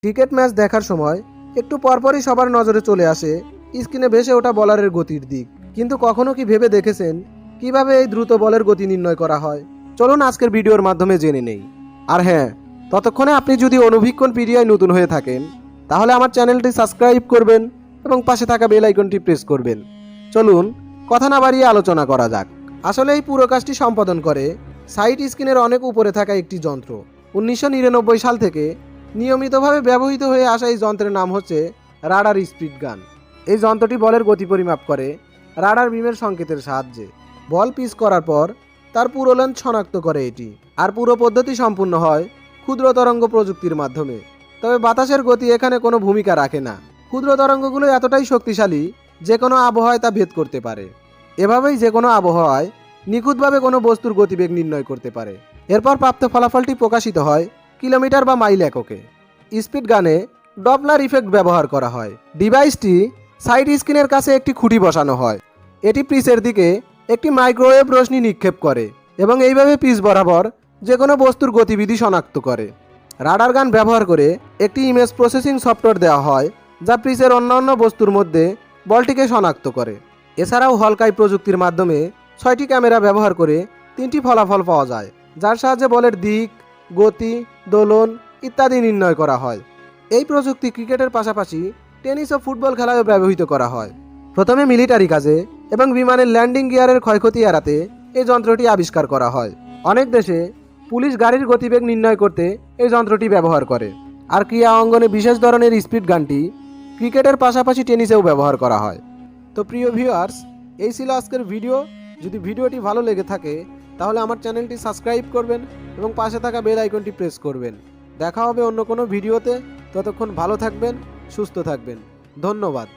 Cricket match দেখার সময় একটু পরপরই সবার নজরে চলে আসে স্ক্রিনে ভেসে ওঠা বলারের গতির দিক। কিন্তু কখনো কি ভেবে দেখেছেন কিভাবে এই দ্রুত বলের গতি নির্ণয় করা হয়? চলুন আজকের ভিডিওর মাধ্যমে জেনে নেই। আর হ্যাঁ, ততক্ষণে আপনি যদি অনুবীক্ষণ পিডিআই নতুন হয়ে থাকেন তাহলে আমার চ্যানেলটি সাবস্ক্রাইব করবেন এবং পাশে থাকা বেল আইকনটি প্রেস করবেন। চলুন কথা না বাড়িয়ে আলোচনা করা যাক। আসলে এই পুরো কাজটি সম্পাদন করে সাইট স্ক্রিনের অনেক উপরে থাকা একটি যন্ত্র। 1999 সাল থেকে নিয়মিতভাবে ব্যবহৃত হয়ে আসা এই যন্ত্রের নাম হচ্ছে রাডার স্পিড গান। এই যন্ত্রটি বলের গতি পরিমাপ করে রাডার বিমের সংকেতের সাহায্যে। বল পিচ করার পর তার পুরো লেন্থ শনাক্ত করে এটি। আর পুরো পদ্ধতি সম্পূর্ণ হয় ক্ষুদ্র তরঙ্গ প্রযুক্তির মাধ্যমে। তবে বাতাসের গতি এখানে কোনো ভূমিকা রাখে না। ক্ষুদ্র তরঙ্গগুলো এতটাই শক্তিশালী যে কোনো আবহাওয়ায় তা ভেদ করতে পারে। এভাবেই যে কোনো আবহাওয়ায় নিখুঁতভাবে কোনো বস্তুর গতিবেগ নির্ণয় করতে পারে। এরপর প্রাপ্ত ফলাফলটি প্রকাশিত হয় কিলোমিটার বা মাইল এককে। স্পিড গানে ডপলার ইফেক্ট ব্যবহার করা হয়। ডিভাইসটি সাইড স্ক্রিনের কাছে একটি খুঁটি বসানো হয়। এটি পিচের দিকে একটি মাইক্রোওয়েভ রশ্মি নিক্ষেপ করে এবং এইভাবে পিচ বরাবর যে কোনো বস্তুর গতিবিধি শনাক্ত করে। রাডার গান ব্যবহার করে একটি ইমেজ প্রসেসিং সফটওয়্যার দেওয়া হয় যা পিচের অন্যান্য বস্তুর মধ্যে বলটিকে শনাক্ত করে। এছাড়াও হলকাই প্রযুক্তির মাধ্যমে 6টি ক্যামেরা ব্যবহার করে 3টি ফলাফল পাওয়া যায়, যার সাহায্যে বলের দিক, গতি, দোলন ইত্যাদি নির্ণয় করা হয়। এই প্রযুক্তি ক্রিকেটের পাশাপাশি টেনিস ও ফুটবল খেলায়ও ব্যবহৃত করা হয়। প্রথমে মিলিটারি কাজে এবং বিমানের ল্যান্ডিং গিয়ারের ক্ষয়ক্ষতি এড়াতে এই যন্ত্রটি আবিষ্কার করা হয়। অনেক দেশে পুলিশ গাড়ির গতিবেগ নির্ণয় করতে এই যন্ত্রটি ব্যবহার করে। আর ক্রীড়া অঙ্গনে বিশেষ ধরনের স্পিড গানটি ক্রিকেটের পাশাপাশি টেনিসেও ব্যবহার করা হয়। তো প্রিয় ভিউয়ার্স, এই ছিল আজকের ভিডিও। যদি ভিডিওটি ভালো লেগে থাকে তাহলে আমার চ্যানেলটি সাবস্ক্রাইব করবেন এবং পাশে থাকা বেল আইকনটি প্রেস করবেন। দেখা হবে অন্য কোনো ভিডিওতে। ততক্ষণ ভালো থাকবেন, সুস্থ থাকবেন। ধন্যবাদ।